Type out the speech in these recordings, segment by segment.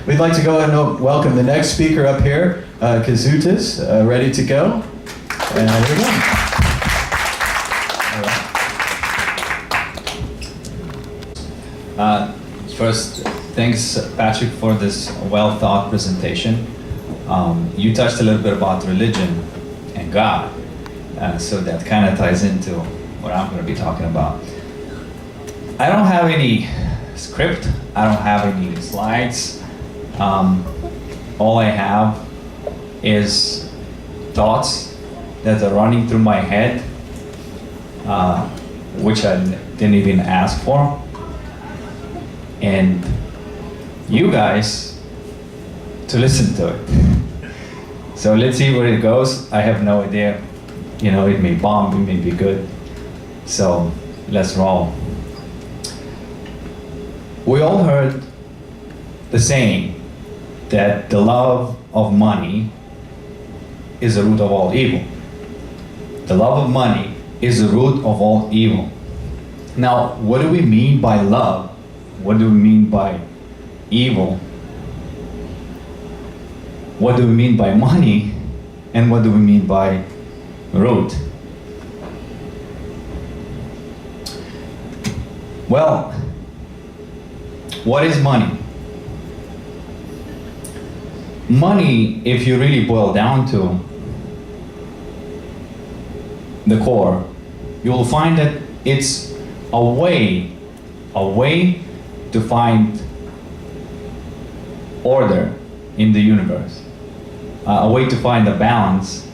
We'd like to go ahead and welcome the next speaker up here, Kazutas, ready to go. And here we go. All right. First, thanks, Patrick, for this well-thought presentation. You touched a little bit about religion and God, so that kind of ties into what I'm going to be talking about. I don't have any script. I don't have any slides. All I have is thoughts that are running through my head, which I didn't even ask for. And you guys to listen to it. So let's see where it goes. I have no idea. You know, it may bomb, it may be good. So let's roll. We all heard the saying that the love of money is the root of all evil. The love of money is the root of all evil. Now, what do we mean by love? What do we mean by evil? What do we mean by money? And what do we mean by root? Well, what is money? Money, if you really boil down to the core, you will find that it's a way to find order in the universe, a way to find a balance.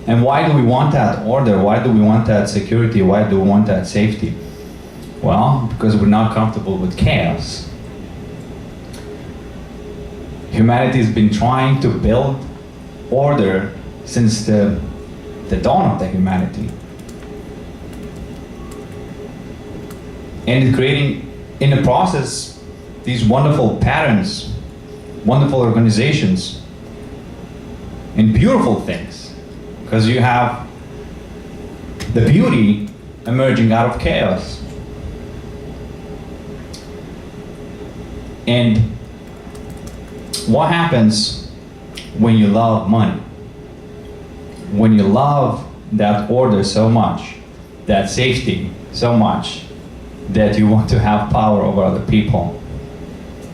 And why do we want that order? Why do we want that security? Why do we want that safety? Well, because we're not comfortable with chaos. Humanity has been trying to build order since the dawn of the humanity. And creating, in the process, these wonderful patterns, wonderful organizations, and beautiful things. Because you have the beauty emerging out of chaos. And what happens when you love money? When you love that order so much, that safety so much, that you want to have power over other people.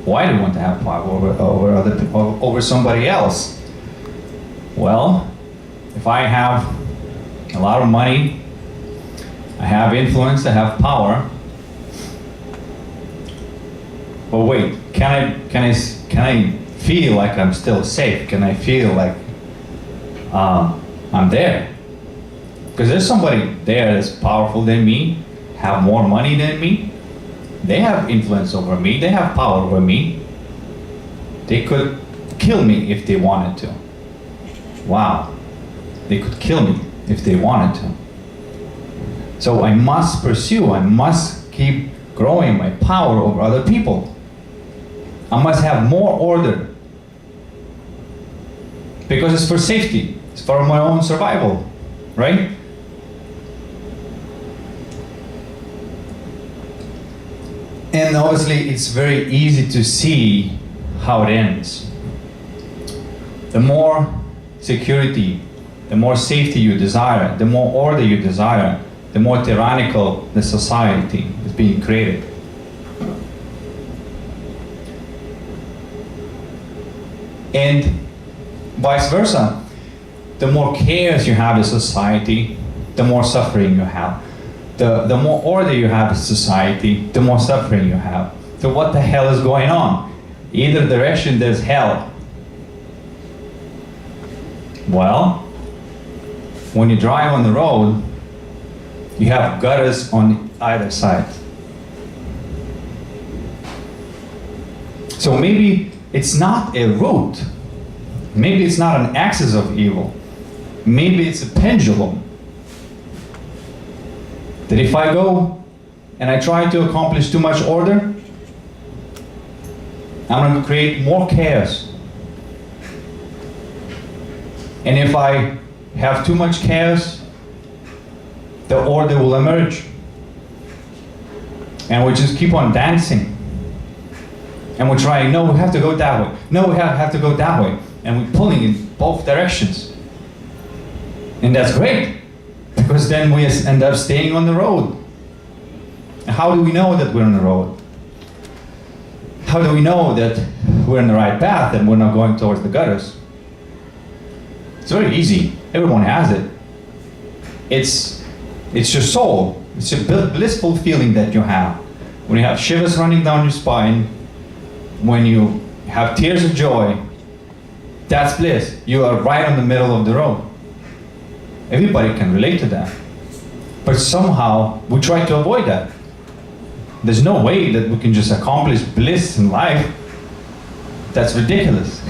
Why do you want to have power over other people, over somebody else? Well, if I have a lot of money, I have influence, I have power. But wait, can I feel like I'm still safe? Can I feel like I'm there? Because there's somebody there that's powerful than me, have more money than me. They have influence over me. They have power over me. They could kill me if they wanted to. Wow. They could kill me if they wanted to. So I must pursue, I must keep growing my power over other people. I must have more order. Because it's for safety. It's for my own survival, right? And obviously, it's very easy to see how it ends. The more security, the more safety you desire, the more order you desire, the more tyrannical the society is being created. And vice versa. The more chaos you have in society, the more suffering you have. The more order you have in society, the more suffering you have. So what the hell is going on? Either direction there's hell. Well, when you drive on the road, you have gutters on either side. So maybe it's not a root. Maybe it's not an axis of evil. Maybe it's a pendulum. That if I go and I try to accomplish too much order, I'm going to create more chaos. And if I have too much chaos, the order will emerge. And we just keep on dancing. And we're trying, no, we have to go that way. No, we have to go that way. And we're pulling in both directions. And that's great, because then we end up staying on the road. How do we know that we're on the road? How do we know that we're in the right path and we're not going towards the gutters? It's very easy. Everyone has it. It's your soul. It's a blissful feeling that you have. When you have shivers running down your spine, when you have tears of joy, that's bliss. You are right on the middle of the road. Everybody can relate to that. But somehow we try to avoid that. There's no way that we can just accomplish bliss in life. That's ridiculous.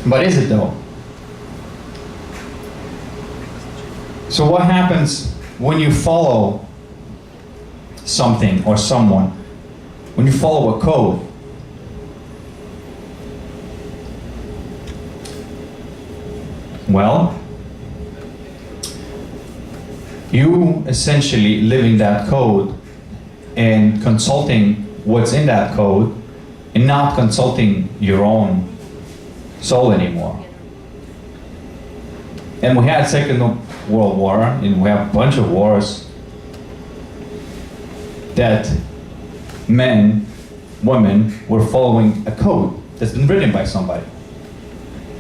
But is it though? So what happens when you follow something or someone? When you follow a code? Well, you essentially living that code and consulting what's in that code and not consulting your own soul anymore. And we had Second World War, and we have a bunch of wars that men, women were following a code that's been written by somebody,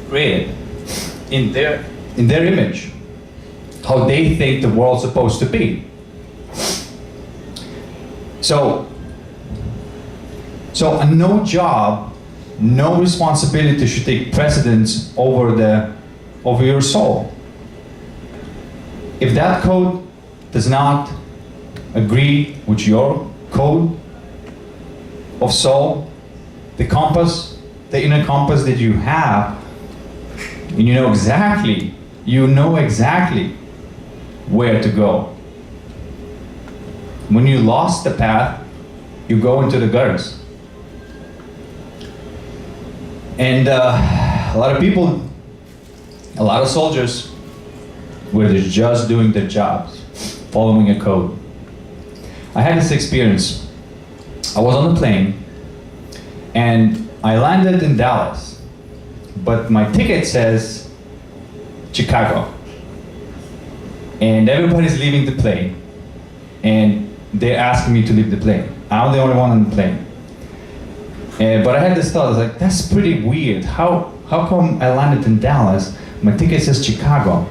created in their image, how they think the world's supposed to be. So no job, no responsibility should take precedence over your soul. If that code does not agree with your code of soul, the compass, the inner compass that you have, and you know exactly where to go. When you lost the path, you go into the gutters. And a lot of people, a lot of soldiers, were just doing their jobs, following a code. I had this experience. I was on a plane, and I landed in Dallas, but my ticket says Chicago. And everybody's leaving the plane, and they're asking me to leave the plane. I'm the only one on the plane. But I had this thought, I was like, that's pretty weird. How come I landed in Dallas? My ticket says Chicago.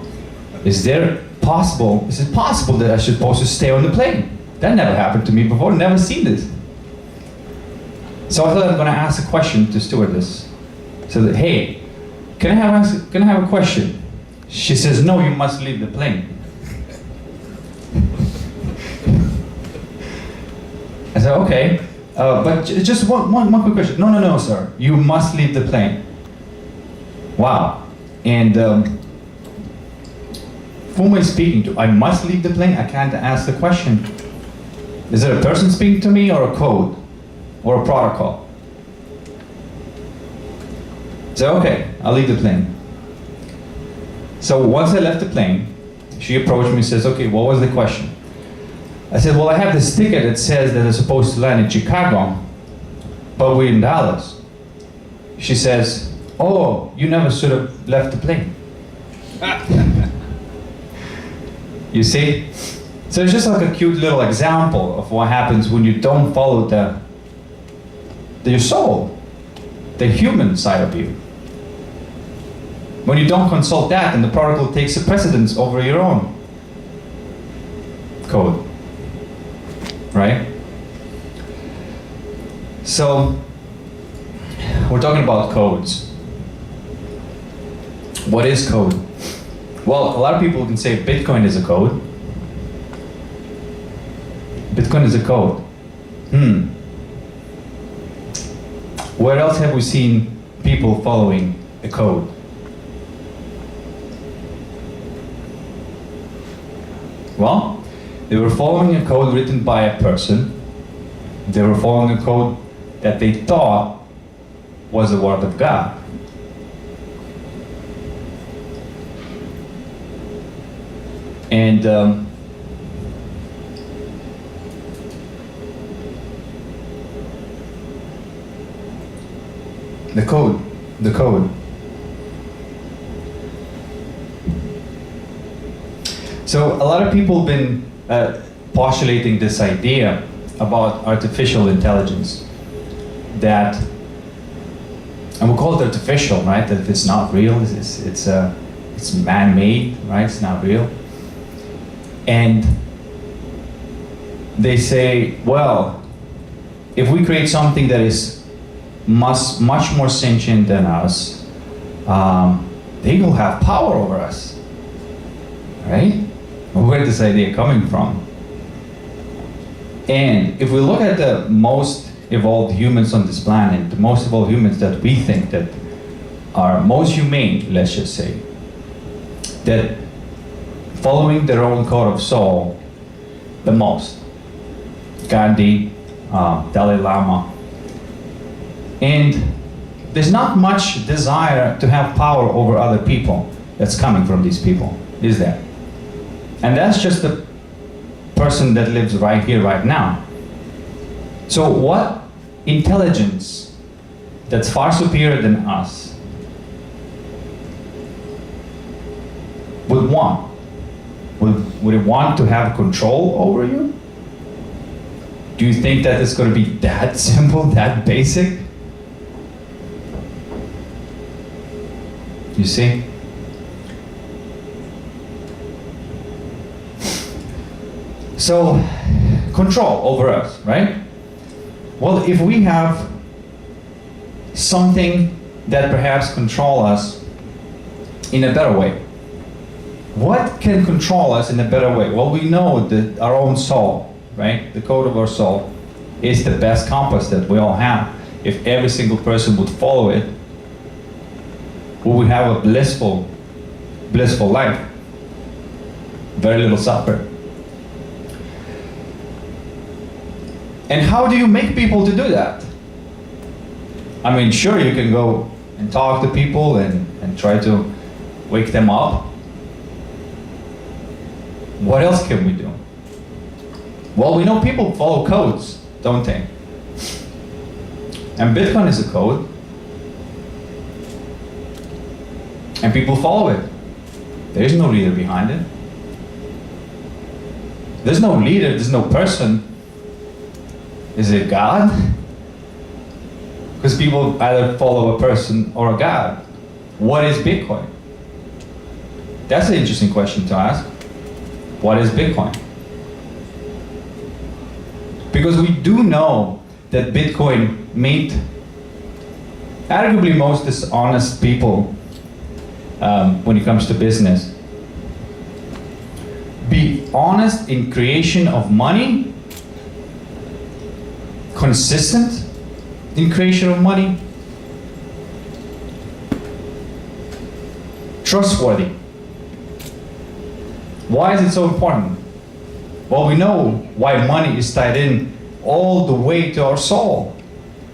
Is it possible that I should supposed to stay on the plane? That never happened to me before, never seen this. So I thought I'm gonna ask a question to stewardess. So that, hey, can I have a question? She says, no, you must leave the plane. I said, okay, but just one quick question. No, sir, you must leave the plane. Wow. And who am I speaking to? I must leave the plane? I can't ask the question. Is there a person speaking to me, or a code, or a protocol? So okay, I'll leave the plane. So once I left the plane, she approached me and says, okay, what was the question? I said, well, I have this ticket that says that I'm supposed to land in Chicago, but we're in Dallas. She says, oh, you never should have left the plane. You see? So it's just like a cute little example of what happens when you don't follow your soul, the human side of you. When you don't consult that, and the protocol takes a precedence over your own code, right? So we're talking about codes. What is code? Well, a lot of people can say Bitcoin is a code. Bitcoin is a code. Where else have we seen people following a code? Well, they were following a code written by a person. They were following a code that they thought was the word of God. And code. The code. So a lot of people have been postulating this idea about artificial intelligence, that, and we call it artificial, right? That it's not real. It's man-made, right? It's not real. And they say, well, if we create something that is much more sentient than us, they will have power over us, right? Where is this idea coming from? And if we look at the most evolved humans on this planet, the most evolved humans that we think that are most humane, let's just say, that following their own code of soul the most. Gandhi, Dalai Lama. And there's not much desire to have power over other people that's coming from these people, is there? And that's just the person that lives right here, right now. So what intelligence that's far superior than us would want? Would it want to have control over you? Do you think that it's going to be that simple, that basic? You see? So, control over us, right? Well, if we have something that perhaps control us in a better way, what can control us in a better way? Well, we know that our own soul, right? The code of our soul is the best compass that we all have. If every single person would follow it, we would have a blissful life. Very little suffering. And how do you make people to do that? I mean, sure, you can go and talk to people and try to wake them up. What else can we do? Well, we know people follow codes, don't they? And Bitcoin is a code. And people follow it. There's no leader behind it. There's no leader, there's no person. Is it God? Because people either follow a person or a God. What is Bitcoin? That's an interesting question to ask. What is Bitcoin? Because we do know that Bitcoin made arguably most dishonest people when it comes to business be honest in creation of money, consistent in creation of money, trustworthy. Why is it so important? Well, we know why money is tied in all the way to our soul.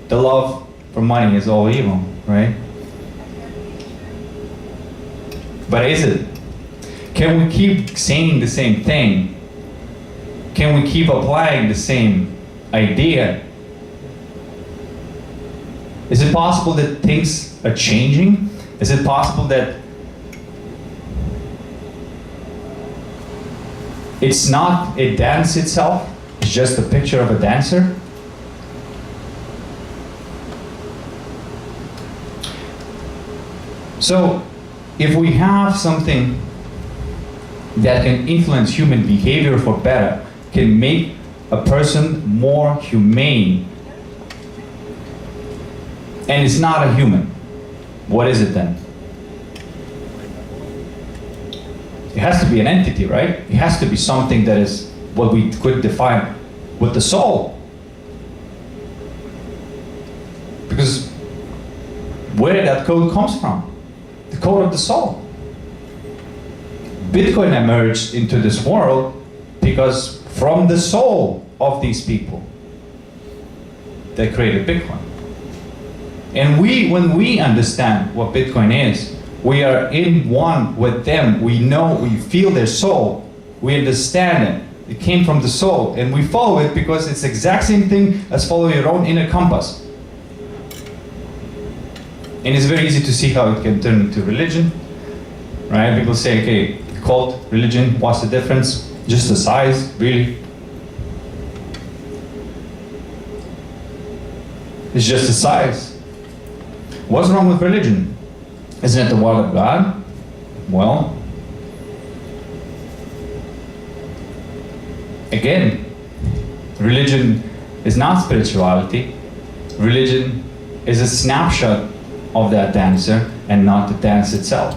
The love for money is all evil, right? But is it? Can we keep saying the same thing? Can we keep applying the same idea? Is it possible that things are changing? Is it possible that it's not a dance itself, it's just a picture of a dancer? So, if we have something that can influence human behavior for better, can make a person more humane, and it's not a human, what is it then? It has to be an entity, right? It has to be something that is what we could define with the soul. Because where that code comes from? The code of the soul. Bitcoin emerged into this world because from the soul of these people, they created Bitcoin. And when we understand what Bitcoin is, we are in one with them. We know, we feel their soul. We understand it. It came from the soul. And we follow it because it's the exact same thing as following your own inner compass. And it's very easy to see how it can turn into religion, right? People say, okay, cult, religion, what's the difference? Just the size, really? It's just the size. What's wrong with religion? Isn't it the word of God? Well, again, religion is not spirituality. Religion is a snapshot of that dancer and not the dance itself.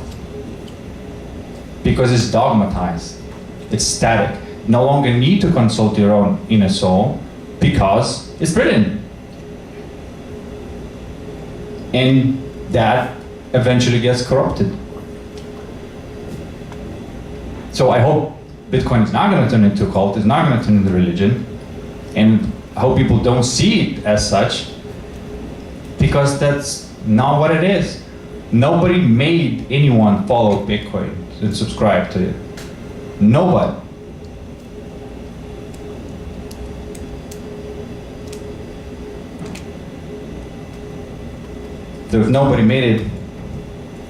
Because it's dogmatized, it's static. No longer need to consult your own inner soul because it's brilliant. And that eventually gets corrupted. So I hope Bitcoin is not going to turn into a cult, it's not going to turn into religion, and I hope people don't see it as such, because that's not what it is. Nobody made anyone follow Bitcoin and subscribe to it. Nobody. If nobody made it,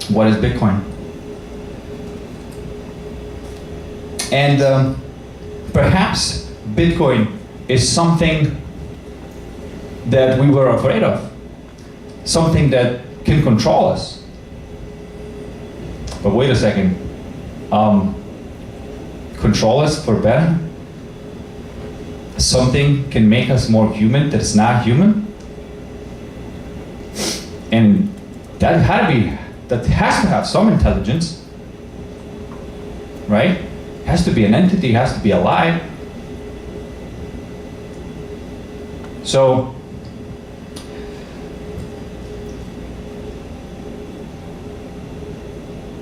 what is Bitcoin? And perhaps Bitcoin is something that we were afraid of, something that can control us. But wait a second, control us for better? Something can make us more human that's not human? And that has to have some intelligence, right? It has to be an entity, it has to be alive. So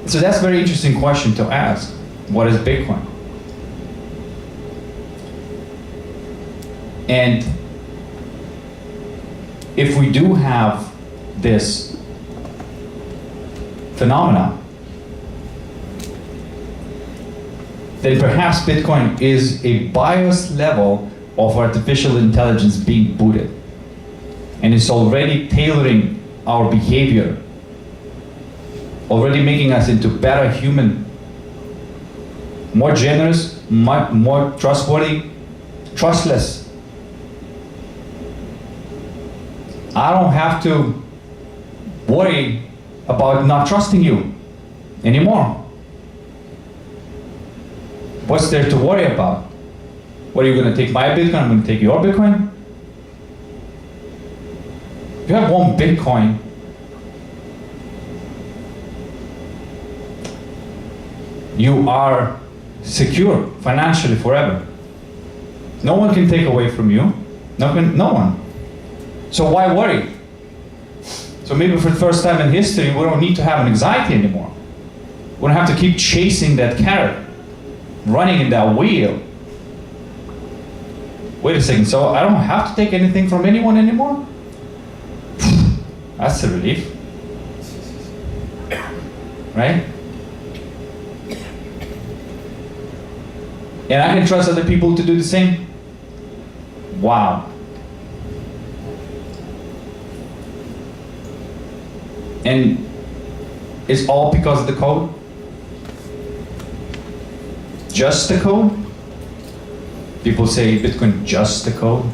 that's a very interesting question to ask. What is Bitcoin? And if we do have this phenomena, then perhaps Bitcoin is a biased level of artificial intelligence being booted. And it's already tailoring our behavior, already making us into better human, more generous, more trustworthy, trustless. I don't have to worry about not trusting you anymore. What's there to worry about? What, are you going to take my Bitcoin? I'm going to take your Bitcoin? If you have one Bitcoin, you are secure financially forever. No one can take away from you. No one. So why worry? So maybe for the first time in history, we don't need to have an anxiety anymore. We don't have to keep chasing that carrot, running in that wheel. Wait a second, so I don't have to take anything from anyone anymore? That's a relief. Right? And I can trust other people to do the same? Wow. And it's all because of the code? Just the code? People say Bitcoin just the code.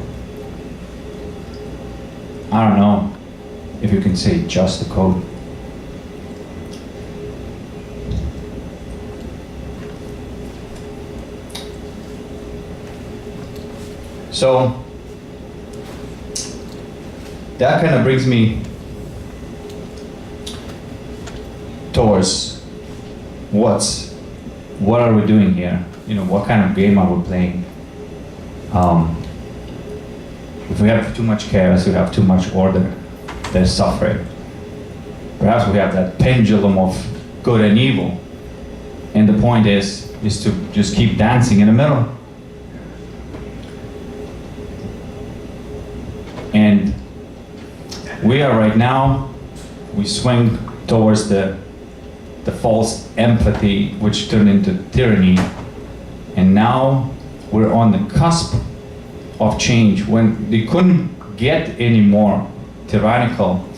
I don't know if you can say just the code. So that kind of brings me towards what are we doing here? You know, what kind of game are we playing? If we have too much chaos, we have too much order, there's suffering. Perhaps we have that pendulum of good and evil, and the point is to just keep dancing in the middle. And we are right now, we swing towards the false empathy, which turned into tyranny. And now we're on the cusp of change. When they couldn't get any more tyrannical,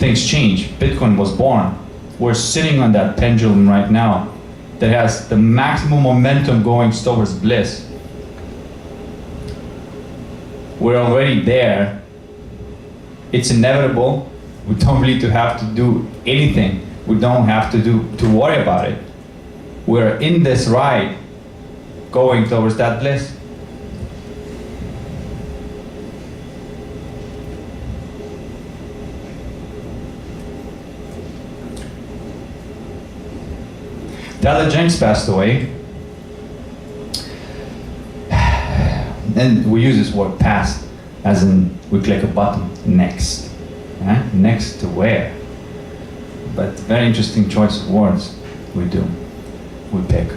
things change. Bitcoin was born. We're sitting on that pendulum right now that has the maximum momentum going towards bliss. We're already there. It's inevitable. We don't really have to do anything. We don't have to worry about it. We're in this ride going towards that bliss. Tyler Jenks passed away, and we use this word "past" as in we click a button, next. Next to where? But very interesting choice of words we pick.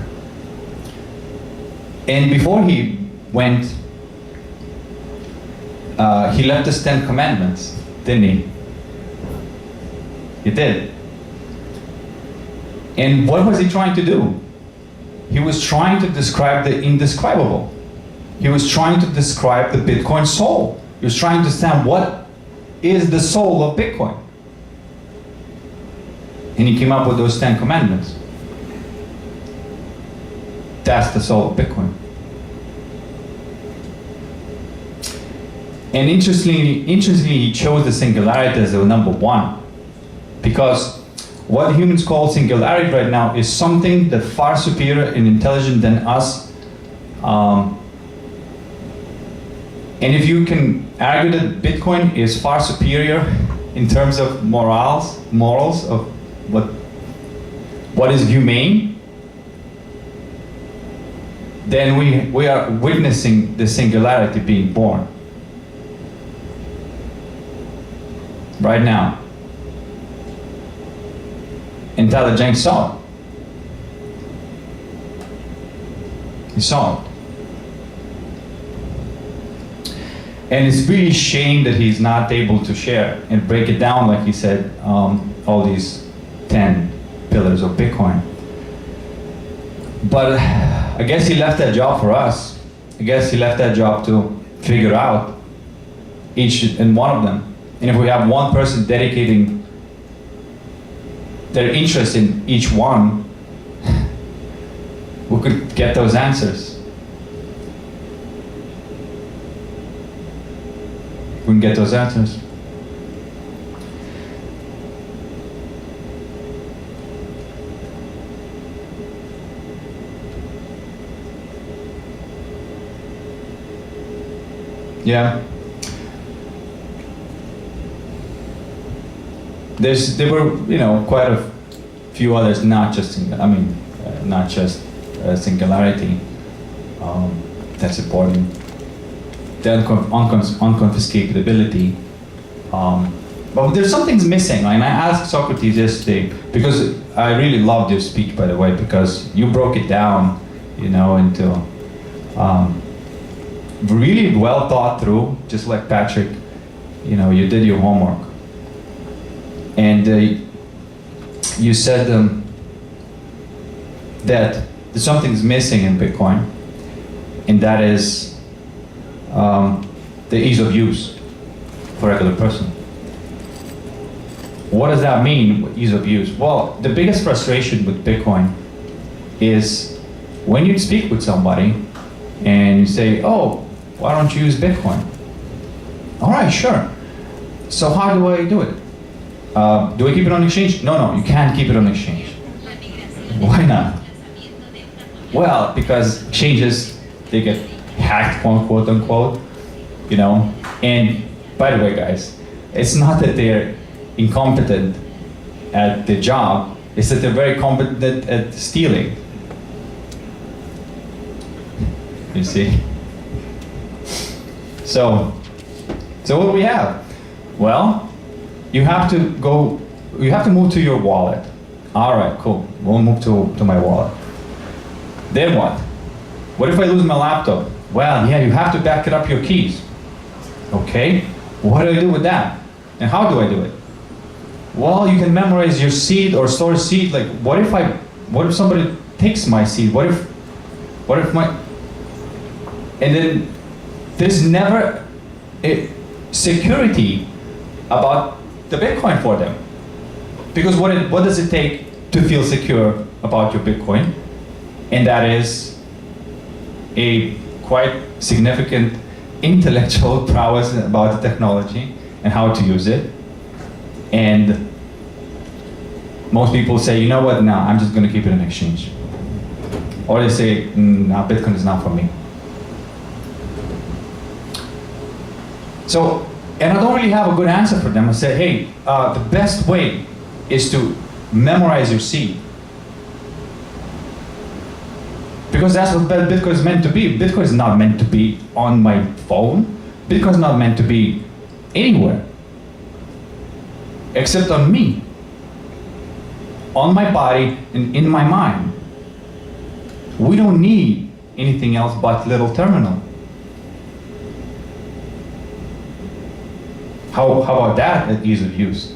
And before he went, he left us 10 commandments, didn't he? He did. And what was he trying to do? He was trying to describe the indescribable. He was trying to describe the Bitcoin soul. He was trying to understand what is the soul of Bitcoin. And he came up with those 10 commandments. That's the soul of Bitcoin. And interestingly, he chose the singularity as the number one, because what humans call singularity right now is something that far superior and intelligent than us. And if you can argue that Bitcoin is far superior in terms of morals of what is humane, then we are witnessing the singularity being born right now. And Tyler Jenks saw it. He saw it. And it's really a shame that he's not able to share and break it down, like he said, all these 10 pillars of Bitcoin. But I guess he left that job for us. I guess he left that job to figure out each and one of them. And if we have one person dedicating their interest in each one, we could get those answers. We can get those answers. Yeah. There were, quite a few others, not just singularity. That's important. The unconfiscatability. But there's something's missing, and I asked Socrates yesterday, because I really loved your speech, by the way, because you broke it down, into really well thought through, just like Patrick. You did your homework. And you said that something's missing in Bitcoin, and that is the ease of use for a regular person. What does that mean, ease of use? Well, the biggest frustration with Bitcoin is when you speak with somebody and you say, oh, why don't you use Bitcoin? All right, sure. So how do I do it? Do I keep it on exchange? No, you can't keep it on exchange. Why not? Well, because exchanges, they get hacked, quote unquote, And by the way, guys, it's not that they're incompetent at the job, it's that they're very competent at stealing. You see? So what do we have? Well, you have to move to your wallet. All right, cool. We'll move to my wallet. Then what? What if I lose my laptop? Well, yeah, you have to back it up your keys. Okay, what do I do with that? And how do I do it? Well, you can memorize your seed or store seed. Like, what if somebody takes my seed? What if my, and then there's never a security about the Bitcoin for them. Because what does it take to feel secure about your Bitcoin? And that is a quite significant intellectual prowess about the technology and how to use it. And most people say, you know what, no, I'm just going to keep it in exchange. Or they say, no, Bitcoin is not for me. So, and I don't really have a good answer for them. I said, hey, the best way is to memorize your seed. Because that's what Bitcoin is meant to be. Bitcoin is not meant to be on my phone. Bitcoin is not meant to be anywhere. Except on me. On my body and in my mind. We don't need anything else but little terminal. How about that at ease of use?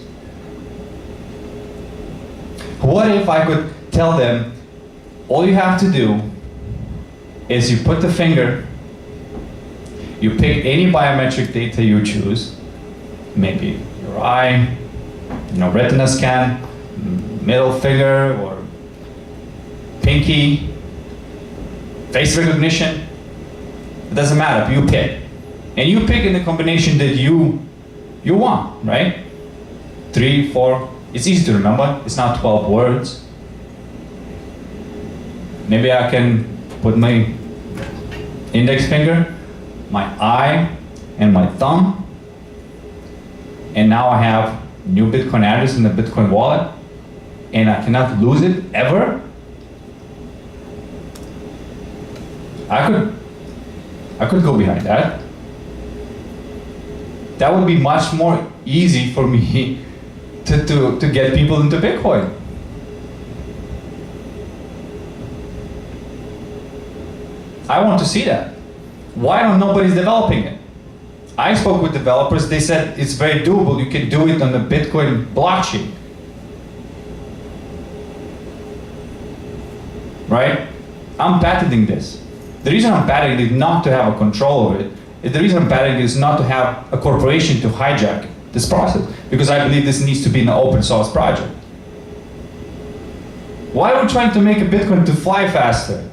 What if I could tell them, all you have to do is you put the finger, you pick any biometric data you choose, maybe your eye, retina scan, middle finger, or pinky, face recognition, it doesn't matter, you pick. And you pick in the combination that you want, right? 3, 4, it's easy to remember, it's not 12 words. Maybe I can put my index finger, my eye, and my thumb, and now I have new Bitcoin address in the Bitcoin wallet, and I cannot lose it ever. I could go behind that. That would be much more easy for me to get people into Bitcoin. I want to see that. Why don't nobody's developing it? I spoke with developers, they said it's very doable, you can do it on the Bitcoin blockchain. Right? I'm patenting this. The reason I'm patenting it is not to have a control over it. The reason I'm patenting it is not to have a corporation to hijack this process, because I believe this needs to be an open source project. Why are we trying to make a Bitcoin to fly faster?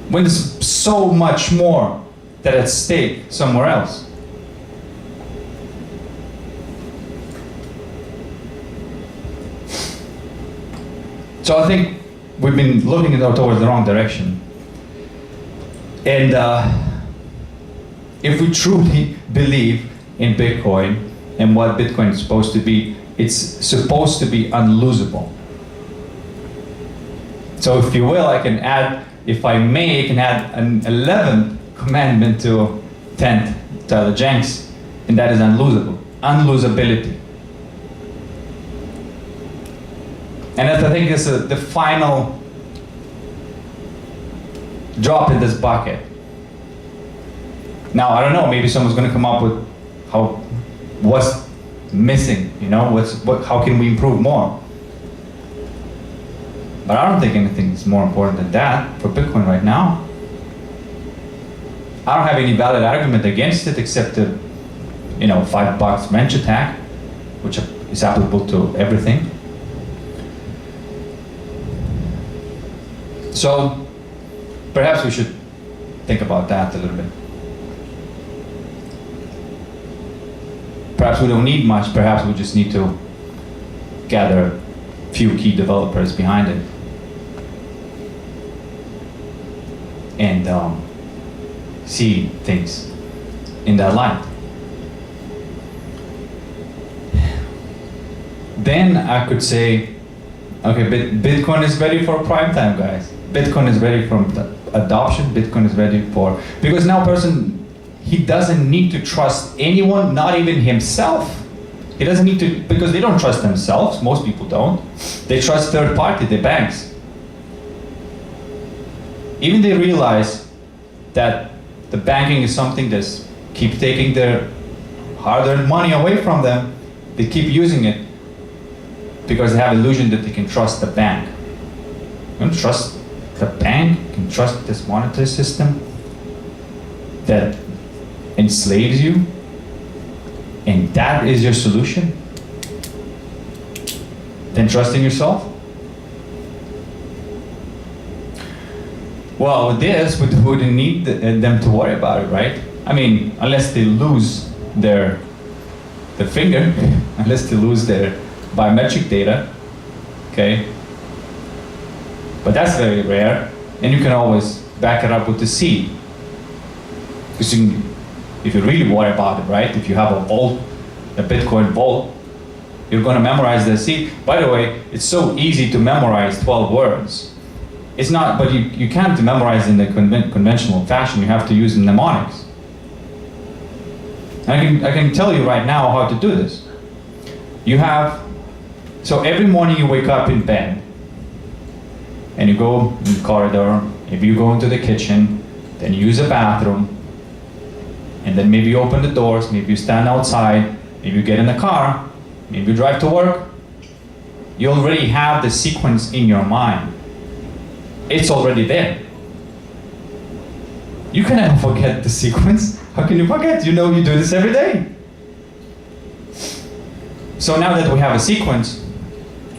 When there's so much more that at stake somewhere else. So I think we've been looking towards the wrong direction. And if we truly believe in Bitcoin and what Bitcoin is supposed to be, it's supposed to be unlosable. So if you will, I can add, if I may, I can add an 11th commandment to 10th Tyler Jenks, and that is unlosable, unlosability. And that, I think, is the final drop in this bucket. Now, I don't know, maybe someone's going to come up with what's missing, how can we improve more? But I don't think anything is more important than that for Bitcoin right now. I don't have any valid argument against it except the, $5 wrench attack, which is applicable to everything. So perhaps we should think about that a little bit. Perhaps we don't need much, perhaps we just need to gather a few key developers behind it. And see things in that light. Then I could say, okay, Bitcoin is ready for prime time, guys. Bitcoin is ready for adoption. Bitcoin is ready for, because now he doesn't need to trust anyone, not even himself. He doesn't need to, because they don't trust themselves. Most people don't. They trust third party, the banks. Even they realize that the banking is something that's keep taking their hard-earned money away from them, they keep using it because they have illusion that they can trust the bank. You don't trust the bank, you can trust this monetary system that enslaves you, and that is your solution, then trust in yourself. Well, with this, we wouldn't need them to worry about it, right? I mean, unless they lose their finger, unless they lose their biometric data, okay? But that's very rare, and you can always back it up with the seed. Because if you really worry about it, right? If you have a vault, a Bitcoin vault, you're gonna memorize the seed. By the way, it's so easy to memorize 12 words. It's not, but you can't memorize in the conventional fashion. You have to use mnemonics. And I can tell you right now how to do this. So every morning you wake up in bed, and you go in the corridor, maybe you go into the kitchen, then you use a bathroom, and then maybe you open the doors, maybe you stand outside, maybe you get in the car, maybe you drive to work. You already have the sequence in your mind. It's already there. You can never forget the sequence. How can you forget? You know you do this every day. So now that we have a sequence,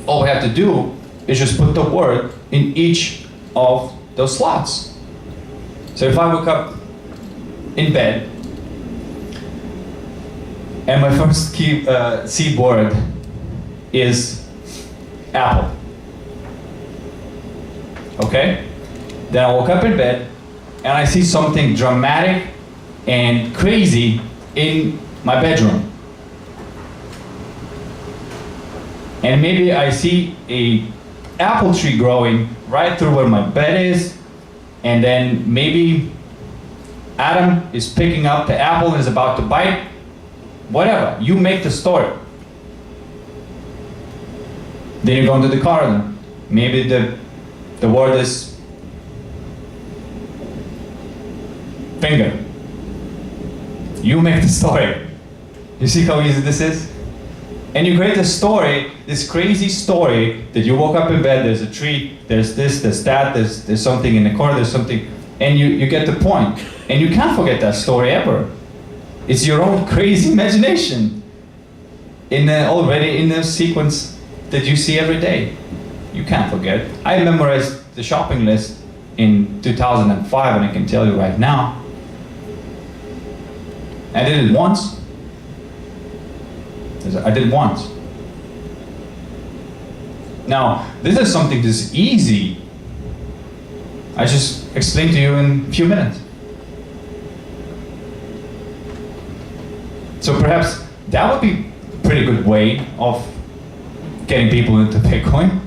all we have to do is just put the word in each of those slots. So if I wake up in bed, and my first seed word is apple. Okay? Then I woke up in bed and I see something dramatic and crazy in my bedroom. And maybe I see a apple tree growing right through where my bed is, and then maybe Adam is picking up the apple and is about to bite. Whatever, you make the story. Then you go into the corridor. Maybe the word is finger. You make the story. You see how easy this is? And you create a story, this crazy story that you woke up in bed, there's a tree, there's this, there's that, there's something in the corner, there's something, and you get the point. And you can't forget that story ever. It's your own crazy imagination already in the sequence that you see every day. You can't forget. I memorized the shopping list in 2005, and I can tell you right now, I did it once. I did it once. Now, this is something that's easy. I just explained to you in a few minutes. So perhaps that would be a pretty good way of getting people into Bitcoin,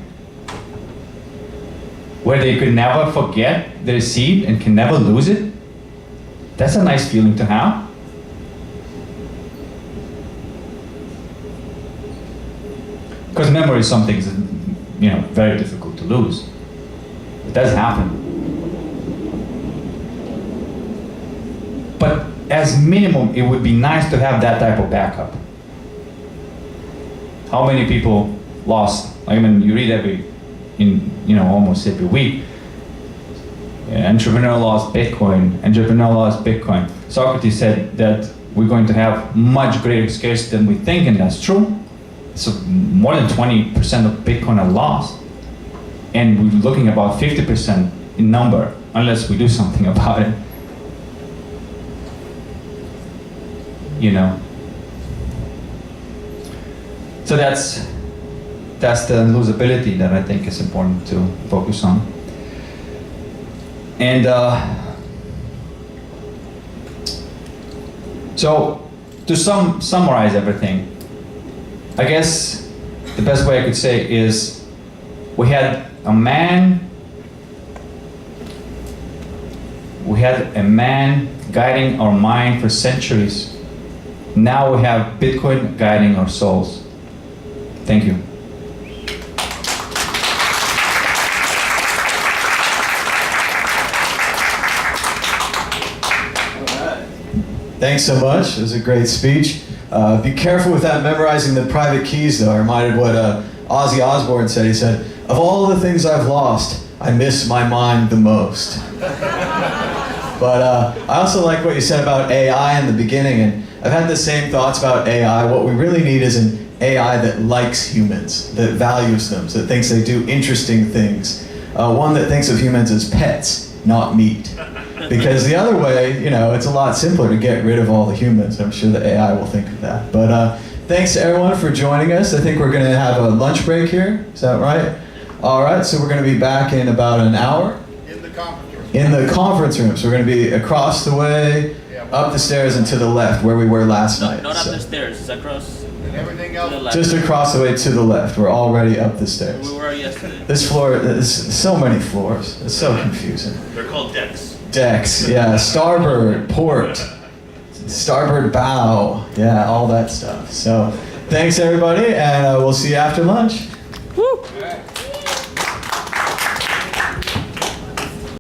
where they could never forget their seed and can never lose it. That's a nice feeling to have. Because memory is something that's, very difficult to lose. It does happen. But as minimum, it would be nice to have that type of backup. How many people lost? You read almost every week. Entrepreneur lost Bitcoin. Entrepreneur lost Bitcoin. Socrates said that we're going to have much greater scarcity than we think, and that's true. So more than 20% of Bitcoin are lost. And we're looking about 50% in number, unless we do something about it. So that's the losability that I think is important to focus on. And so to summarize everything, I guess the best way I could say is we had a man guiding our mind for centuries. Now we have Bitcoin guiding our souls. Thank you. Thanks so much. It was a great speech. Be careful with that memorizing the private keys, though. I reminded what Ozzy Osbourne said. He said, "Of all the things I've lost, I miss my mind the most." But I also like what you said about AI in the beginning, and I've had the same thoughts about AI. What we really need is an AI that likes humans, that values them, that thinks they do interesting things. One that thinks of humans as pets, not meat. Because the other way, you know, it's a lot simpler to get rid of all the humans. I'm sure the AI will think of that. But thanks to everyone for joining us. I think we're going to have a lunch break here. Is that right? All right, so we're going to be back in about an hour. In the conference room. In the conference room. So we're going to be across the way, up the stairs, and to the left, where we were last night. Not up So the stairs, it's across. And everything To else. the left. just across the way to the left. We're already up the stairs. We were yesterday. This floor, there's so many floors. It's so confusing. They're called decks. Decks, yeah. Starboard, port, starboard bow. Yeah, all that stuff. So thanks, everybody, and we'll see you after lunch. Woo! All right.